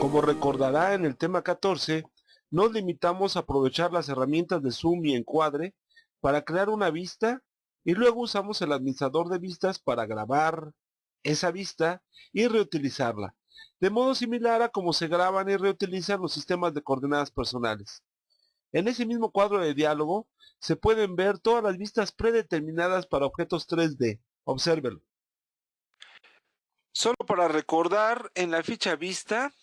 Como recordará en el tema 14, nos limitamos a aprovechar las herramientas de zoom y encuadre para crear una vista y luego usamos el administrador de vistas para grabar esa vista y reutilizarla, de modo similar a cómo se graban y reutilizan los sistemas de coordenadas personales. En ese mismo cuadro de diálogo se pueden ver todas las vistas predeterminadas para objetos 3D. Obsérvelo. Solo para recordar, en la ficha vista,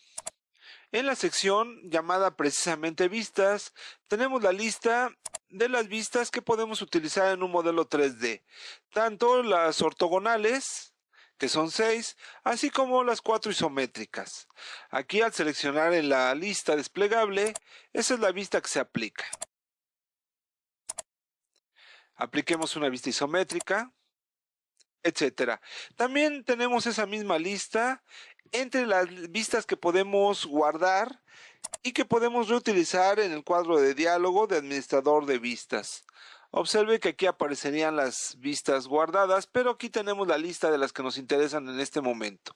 en la sección llamada precisamente vistas, tenemos la lista de las vistas que podemos utilizar en un modelo 3D, tanto las ortogonales, que son 6, así como las 4 isométricas. Aquí al seleccionar en la lista desplegable, esa es la vista que se aplica. Apliquemos una vista isométrica, etcétera. También tenemos esa misma lista entre las vistas que podemos guardar y que podemos reutilizar en el cuadro de diálogo de administrador de vistas. Observe que aquí aparecerían las vistas guardadas, pero aquí tenemos la lista de las que nos interesan en este momento.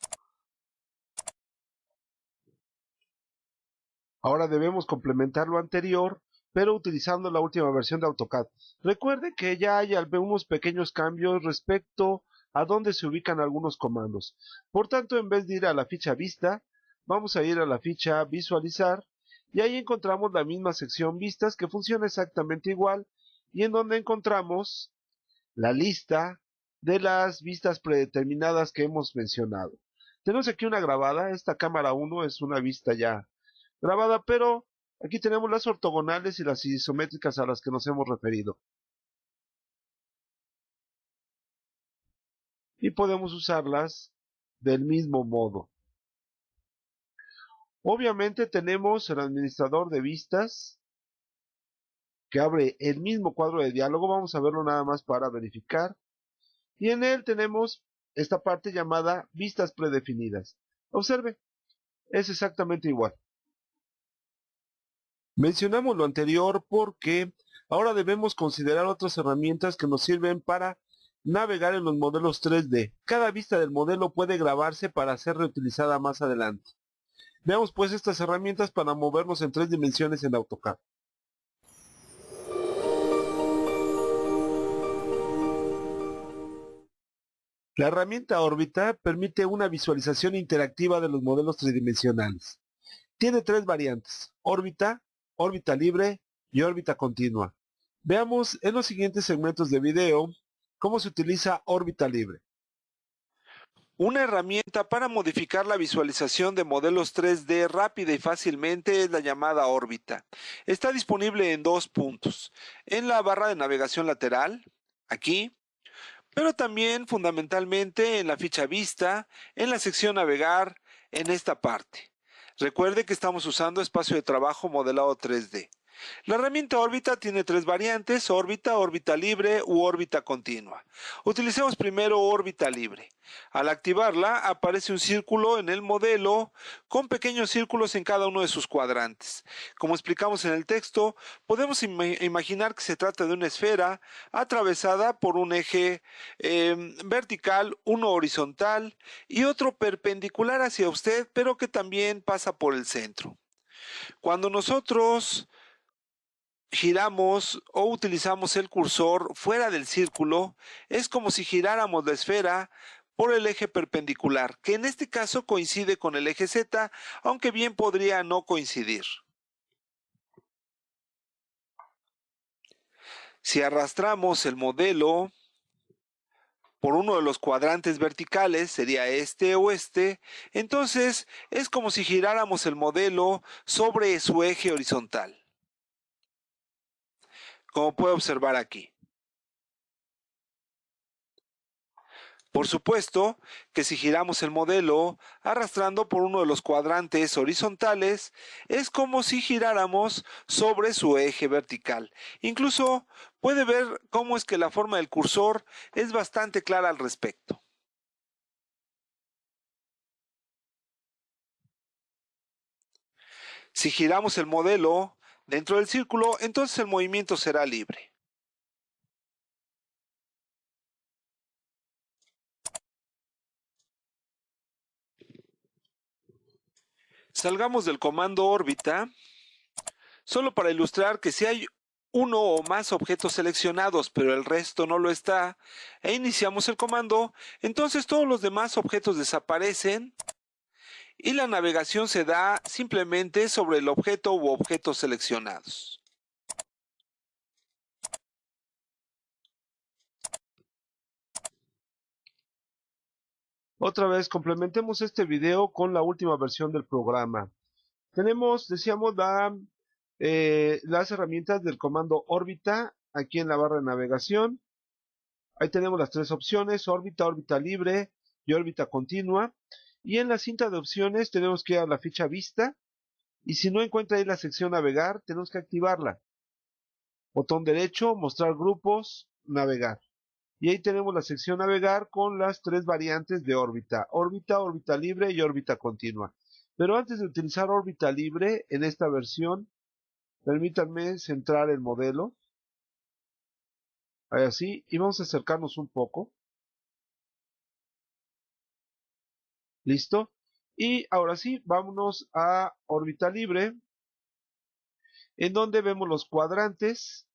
Ahora debemos complementar lo anterior, pero utilizando la última versión de AutoCAD. Recuerde que ya hay algunos pequeños cambios respecto a dónde se ubican algunos comandos. Por tanto, en vez de ir a la ficha Vista, vamos a ir a la ficha Visualizar y ahí encontramos la misma sección Vistas que funciona exactamente igual y en donde encontramos la lista de las vistas predeterminadas que hemos mencionado. Tenemos aquí una grabada, esta cámara 1 es una vista ya grabada, pero aquí tenemos las ortogonales y las isométricas a las que nos hemos referido. Y podemos usarlas del mismo modo. Obviamente tenemos el administrador de vistas que abre el mismo cuadro de diálogo. Vamos a verlo nada más para verificar. Y en él tenemos esta parte llamada vistas predefinidas. Observe, es exactamente igual. Mencionamos lo anterior porque ahora debemos considerar otras herramientas que nos sirven para navegar en los modelos 3D. Cada vista del modelo puede grabarse para ser reutilizada más adelante. Veamos pues estas herramientas para movernos en 3 dimensiones en AutoCAD. La herramienta órbita permite una visualización interactiva de los modelos tridimensionales. Tiene 3 variantes: órbita, órbita libre y órbita continua. Veamos en los siguientes segmentos de video cómo se utiliza órbita libre. Una herramienta para modificar la visualización de modelos 3D rápida y fácilmente es la llamada órbita. Está disponible en 2 puntos: en la barra de navegación lateral, aquí, pero también fundamentalmente en la ficha vista, en la sección navegar, en esta parte. Recuerde que estamos usando espacio de trabajo modelado 3D. La herramienta órbita tiene 3 variantes: órbita, órbita libre u órbita continua. Utilicemos primero órbita libre. Al activarla aparece un círculo en el modelo con pequeños círculos en cada uno de sus cuadrantes. Como explicamos en el texto, podemos imaginar que se trata de una esfera atravesada por un eje vertical, uno horizontal y otro perpendicular hacia usted, pero que también pasa por el centro. Cuando nosotros giramos o utilizamos el cursor fuera del círculo, es como si giráramos la esfera por el eje perpendicular, que en este caso coincide con el eje Z, aunque bien podría no coincidir. Si arrastramos el modelo por uno de los cuadrantes verticales, sería este o este, entonces es como si giráramos el modelo sobre su eje horizontal, como puede observar aquí. Por supuesto que si giramos el modelo arrastrando por uno de los cuadrantes horizontales, es como si giráramos sobre su eje vertical. Incluso puede ver cómo es que la forma del cursor es bastante clara al respecto. Si giramos el modelo dentro del círculo, entonces el movimiento será libre. Salgamos del comando órbita, solo para ilustrar que si hay uno o más objetos seleccionados, pero el resto no lo está, e iniciamos el comando, entonces todos los demás objetos desaparecen y la navegación se da simplemente sobre el objeto u objetos seleccionados. Otra vez, complementemos este video con la última versión del programa. Tenemos, decíamos, las herramientas del comando órbita aquí en la barra de navegación. Ahí tenemos las tres opciones: órbita, órbita libre y órbita continua. Y en la cinta de opciones tenemos que ir a la ficha vista. Y si no encuentra ahí la sección navegar, tenemos que activarla. Botón derecho, mostrar grupos, navegar. Y ahí tenemos la sección navegar con las tres variantes de órbita: órbita, órbita libre y órbita continua. Pero antes de utilizar órbita libre en esta versión, permítanme centrar el modelo. Ahí así, y vamos a acercarnos un poco. Listo. Y ahora sí, vámonos a órbita libre, en donde vemos los cuadrantes.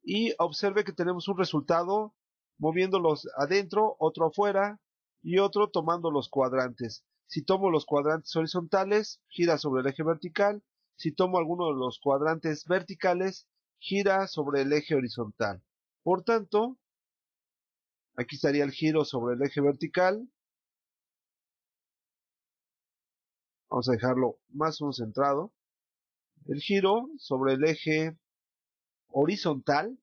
Y observe que tenemos un resultado moviéndolos adentro, otro afuera y otro tomando los cuadrantes. Si tomo los cuadrantes horizontales, gira sobre el eje vertical. Si tomo alguno de los cuadrantes verticales, gira sobre el eje horizontal. Por tanto, aquí estaría el giro sobre el eje vertical. Vamos a dejarlo más o menos centrado. El giro sobre el eje horizontal.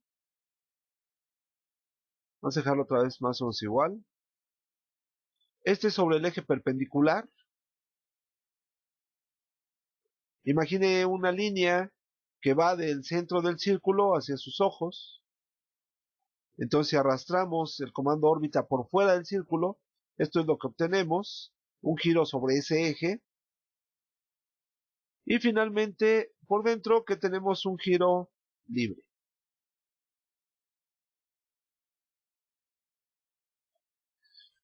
Vamos a dejarlo otra vez más o menos igual. Este sobre el eje perpendicular. Imagine una línea que va del centro del círculo hacia sus ojos. Entonces, si arrastramos el comando órbita por fuera del círculo, esto es lo que obtenemos: un giro sobre ese eje. Y finalmente, por dentro, que tenemos un giro libre.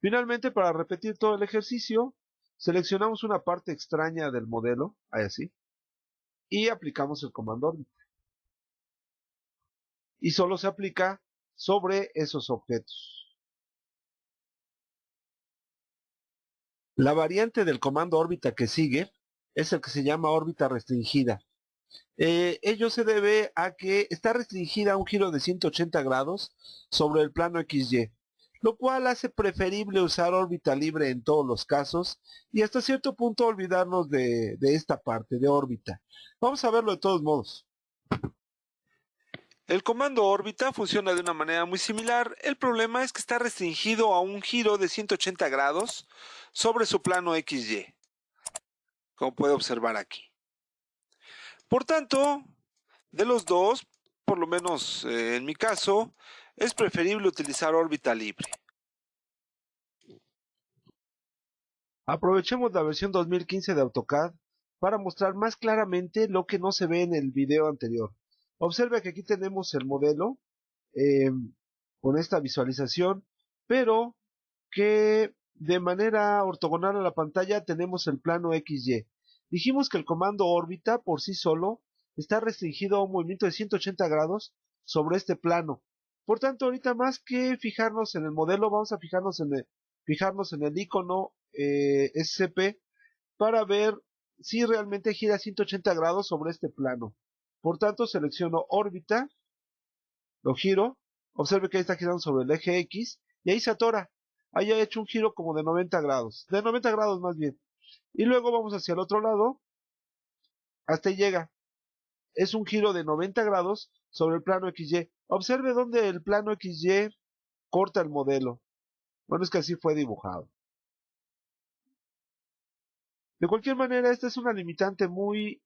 Finalmente, para repetir todo el ejercicio, seleccionamos una parte extraña del modelo, ahí así, y aplicamos el comando órbita. Y solo se aplica sobre esos objetos. La variante del comando órbita que sigue es el que se llama órbita restringida. Ello se debe a que está restringida a un giro de 180 grados sobre el plano XY, lo cual hace preferible usar órbita libre en todos los casos y hasta cierto punto olvidarnos de esta parte de órbita. Vamos a verlo de todos modos. El comando órbita funciona de una manera muy similar. El problema es que está restringido a un giro de 180 grados sobre su plano XY, como puede observar aquí. Por tanto, de los dos, por lo menos en mi caso, es preferible utilizar órbita libre. Aprovechemos la versión 2015 de AutoCAD para mostrar más claramente lo que no se ve en el video anterior. Observe que aquí tenemos el modelo eh, con esta visualización, pero que de manera ortogonal a la pantalla tenemos el plano XY. Dijimos que el comando órbita por sí solo está restringido a un movimiento de 180 grados sobre este plano. Por tanto, ahorita más que fijarnos en el modelo, vamos a fijarnos en el icono SCP para ver si realmente gira 180 grados sobre este plano. Por tanto, selecciono órbita, lo giro, observe que ahí está girando sobre el eje X y ahí se atora. Ahí ha hecho un giro como de 90 grados, de 90 grados más bien. Y luego vamos hacia el otro lado, hasta ahí llega. Es un giro de 90 grados sobre el plano XY. Observe dónde el plano XY corta el modelo. Bueno, es que así fue dibujado. De cualquier manera, esta es una limitante muy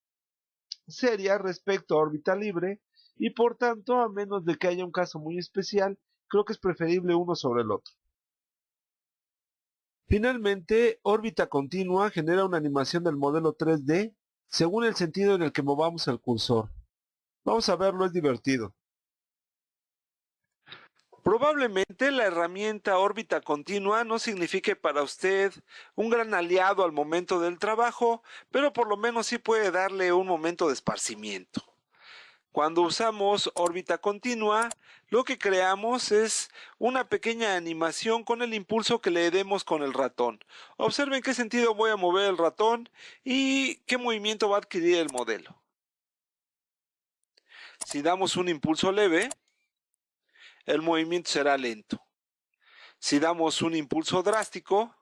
seria respecto a órbita libre y por tanto, a menos de que haya un caso muy especial, creo que es preferible uno sobre el otro. Finalmente, órbita continua genera una animación del modelo 3D según el sentido en el que movamos el cursor. Vamos a verlo, es divertido. Probablemente la herramienta órbita continua no signifique para usted un gran aliado al momento del trabajo, pero por lo menos sí puede darle un momento de esparcimiento. Cuando usamos órbita continua, lo que creamos es una pequeña animación con el impulso que le demos con el ratón. Observen qué sentido voy a mover el ratón y qué movimiento va a adquirir el modelo. Si damos un impulso leve, el movimiento será lento. Si damos un impulso drástico,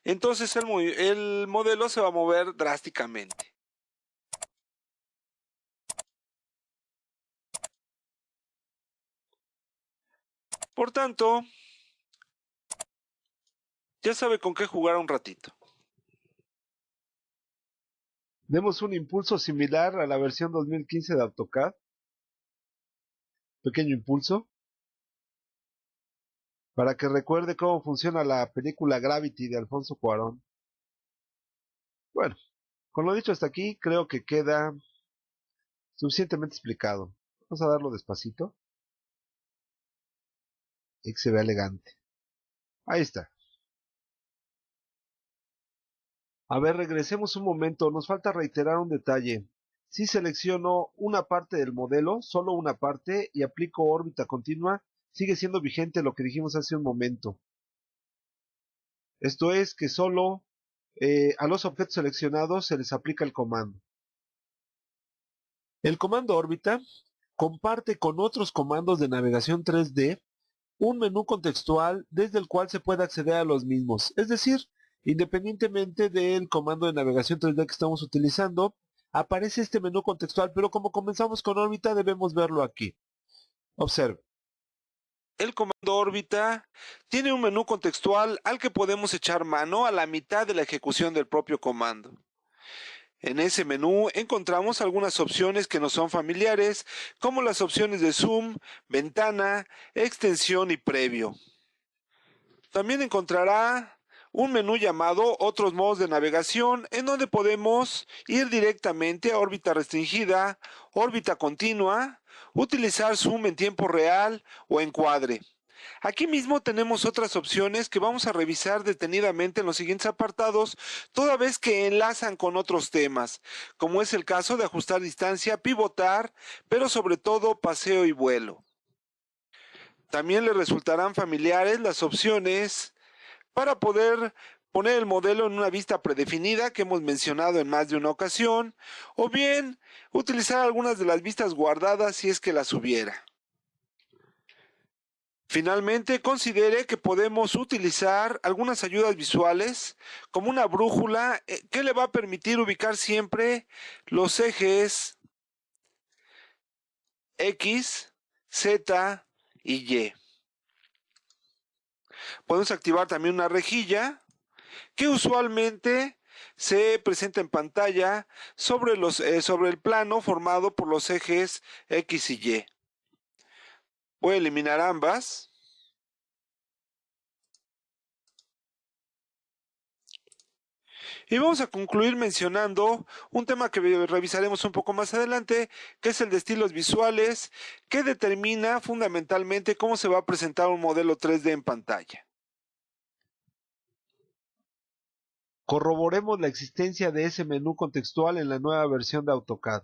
entonces el modelo se va a mover drásticamente. Por tanto, ya sabe con qué jugar un ratito. Demos un impulso similar a la versión 2015 de AutoCAD. Pequeño impulso. Para que recuerde cómo funciona la película Gravity de Alfonso Cuarón. Bueno, con lo dicho hasta aquí, creo que queda suficientemente explicado. Vamos a darlo despacito y que se vea elegante. Ahí está. A ver, regresemos un momento. Nos falta reiterar un detalle. Si selecciono una parte del modelo, solo una parte, y aplico órbita continua, sigue siendo vigente lo que dijimos hace un momento. Esto es que solo a los objetos seleccionados se les aplica el comando. El comando órbita comparte con otros comandos de navegación 3D un menú contextual desde el cual se puede acceder a los mismos. Es decir, independientemente del comando de navegación 3D que estamos utilizando, aparece este menú contextual, pero como comenzamos con órbita debemos verlo aquí. Observe. El comando órbita tiene un menú contextual al que podemos echar mano a la mitad de la ejecución del propio comando. En ese menú encontramos algunas opciones que nos son familiares, como las opciones de zoom, ventana, extensión y previo. También encontrará un menú llamado Otros modos de navegación, en donde podemos ir directamente a órbita restringida, órbita continua, utilizar zoom en tiempo real o encuadre. Aquí mismo tenemos otras opciones que vamos a revisar detenidamente en los siguientes apartados, toda vez que enlazan con otros temas, como es el caso de ajustar distancia, pivotar, pero sobre todo paseo y vuelo. También le resultarán familiares las opciones para poder poner el modelo en una vista predefinida que hemos mencionado en más de una ocasión, o bien utilizar algunas de las vistas guardadas si es que las hubiera. Finalmente, considere que podemos utilizar algunas ayudas visuales como una brújula que le va a permitir ubicar siempre los ejes X, Z y Y. Podemos activar también una rejilla que usualmente se presenta en pantalla sobre el plano formado por los ejes X y Y. Voy a eliminar ambas. Y vamos a concluir mencionando un tema que revisaremos un poco más adelante, que es el de estilos visuales, que determina fundamentalmente cómo se va a presentar un modelo 3D en pantalla. Corroboremos la existencia de ese menú contextual en la nueva versión de AutoCAD.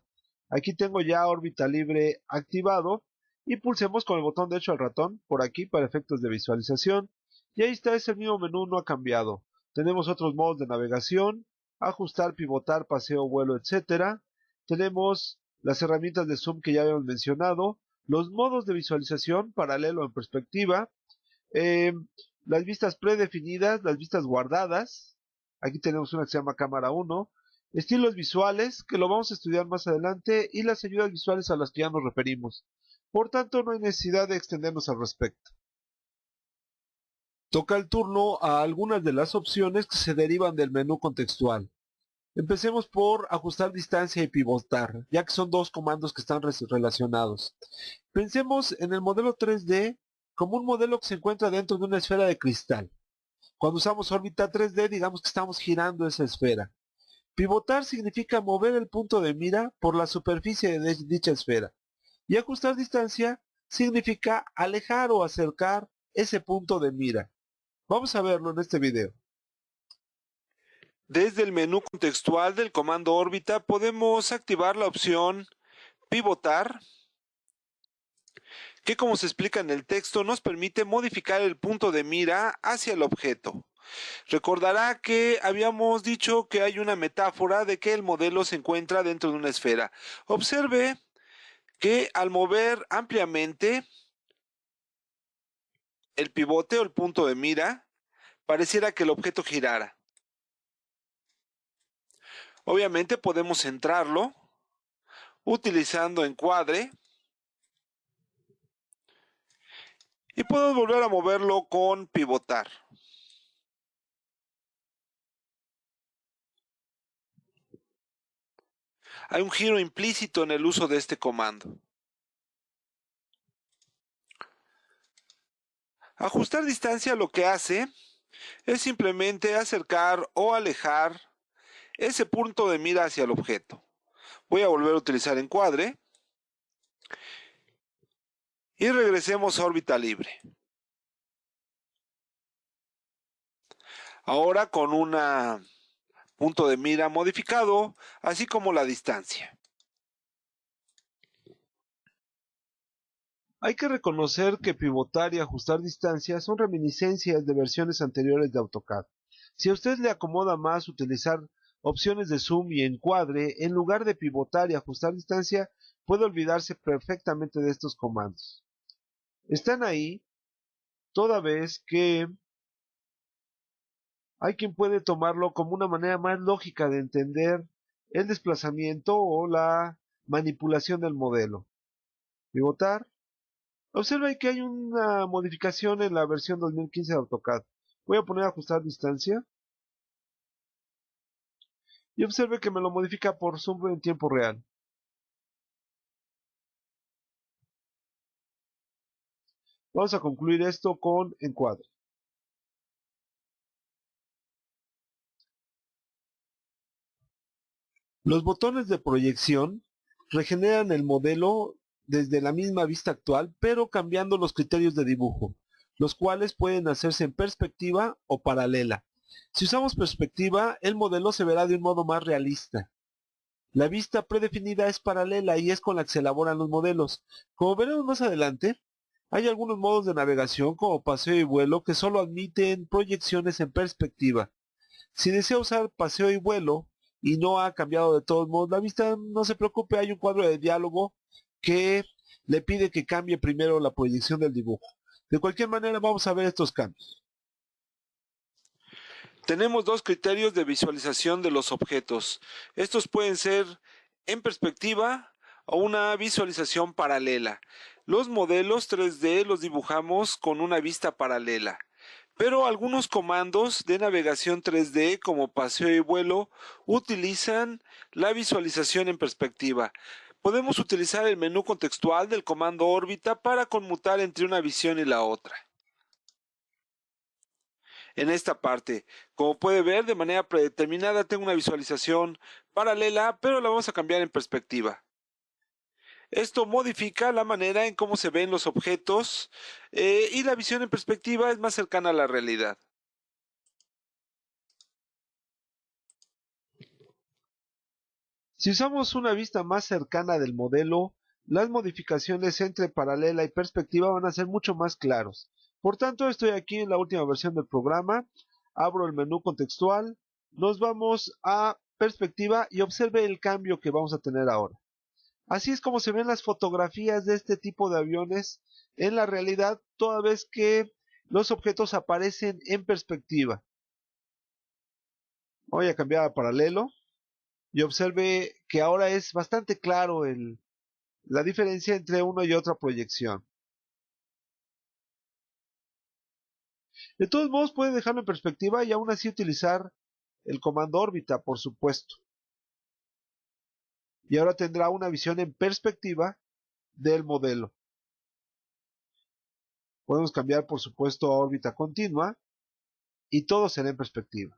Aquí tengo ya órbita libre activado y pulsemos con el botón derecho al ratón por aquí para efectos de visualización y ahí está, ese mismo menú, no ha cambiado. Tenemos otros modos de navegación, ajustar, pivotar, paseo, vuelo, etcétera. Tenemos las herramientas de zoom que ya habíamos mencionado, los modos de visualización, paralelo en perspectiva, eh, las vistas predefinidas, las vistas guardadas. Aquí tenemos una que se llama cámara 1, estilos visuales, que lo vamos a estudiar más adelante, y las ayudas visuales a las que ya nos referimos. Por tanto, no hay necesidad de extendernos al respecto. Toca el turno a algunas de las opciones que se derivan del menú contextual. Empecemos por ajustar distancia y pivotar, ya que son dos comandos que están relacionados. Pensemos en el modelo 3D como un modelo que se encuentra dentro de una esfera de cristal. Cuando usamos órbita 3D, digamos que estamos girando esa esfera. Pivotar significa mover el punto de mira por la superficie de dicha esfera. Y ajustar distancia significa alejar o acercar ese punto de mira. Vamos a verlo en este video. Desde el menú contextual del comando órbita podemos activar la opción pivotar, que como se explica en el texto nos permite modificar el punto de mira hacia el objeto. Recordará que habíamos dicho que hay una metáfora de que el modelo se encuentra dentro de una esfera. Observe que al mover ampliamente el pivote o el punto de mira, pareciera que el objeto girara. Obviamente podemos centrarlo utilizando encuadre y podemos volver a moverlo con pivotar. Hay un giro implícito en el uso de este comando. Ajustar distancia lo que hace es simplemente acercar o alejar ese punto de mira hacia el objeto. Voy a volver a utilizar encuadre y regresemos a órbita libre. Ahora con un punto de mira modificado, así como la distancia. Hay que reconocer que pivotar y ajustar distancia son reminiscencias de versiones anteriores de AutoCAD. Si a usted le acomoda más utilizar opciones de zoom y encuadre, en lugar de pivotar y ajustar distancia, puede olvidarse perfectamente de estos comandos. Están ahí, toda vez que hay quien puede tomarlo como una manera más lógica de entender el desplazamiento o la manipulación del modelo. Pivotar. Observa que hay una modificación en la versión 2015 de AutoCAD. Voy a poner ajustar distancia. Y observe que me lo modifica por zoom en tiempo real. Vamos a concluir esto con encuadre. Los botones de proyección regeneran el modelo desde la misma vista actual, pero cambiando los criterios de dibujo, los cuales pueden hacerse en perspectiva o paralela. Si usamos perspectiva, el modelo se verá de un modo más realista. La vista predefinida es paralela y es con la que se elaboran los modelos. Como veremos más adelante, hay algunos modos de navegación como paseo y vuelo que solo admiten proyecciones en perspectiva. Si desea usar paseo y vuelo y no ha cambiado de todos modos la vista, no se preocupe, hay un cuadro de diálogo que le pide que cambie primero la proyección del dibujo. De cualquier manera vamos a ver estos cambios. Tenemos dos criterios de visualización de los objetos. Estos pueden ser en perspectiva o una visualización paralela. Los modelos 3D los dibujamos con una vista paralela, pero algunos comandos de navegación 3D como paseo y vuelo utilizan la visualización en perspectiva. Podemos utilizar el menú contextual del comando órbita para conmutar entre una visión y la otra. En esta parte, como puede ver, de manera predeterminada tengo una visualización paralela, pero la vamos a cambiar en perspectiva. Esto modifica la manera en cómo se ven los objetos y la visión en perspectiva es más cercana a la realidad. Si usamos una vista más cercana del modelo, las modificaciones entre paralela y perspectiva van a ser mucho más claros. Por tanto, estoy aquí en la última versión del programa, abro el menú contextual, nos vamos a perspectiva y observe el cambio que vamos a tener ahora. Así es como se ven las fotografías de este tipo de aviones en la realidad, toda vez que los objetos aparecen en perspectiva. Voy a cambiar a paralelo y observe que ahora es bastante claro la diferencia entre una y otra proyección. De todos modos puede dejarlo en perspectiva y aún así utilizar el comando órbita, por supuesto. Y ahora tendrá una visión en perspectiva del modelo. Podemos cambiar, por supuesto, a órbita continua y todo será en perspectiva.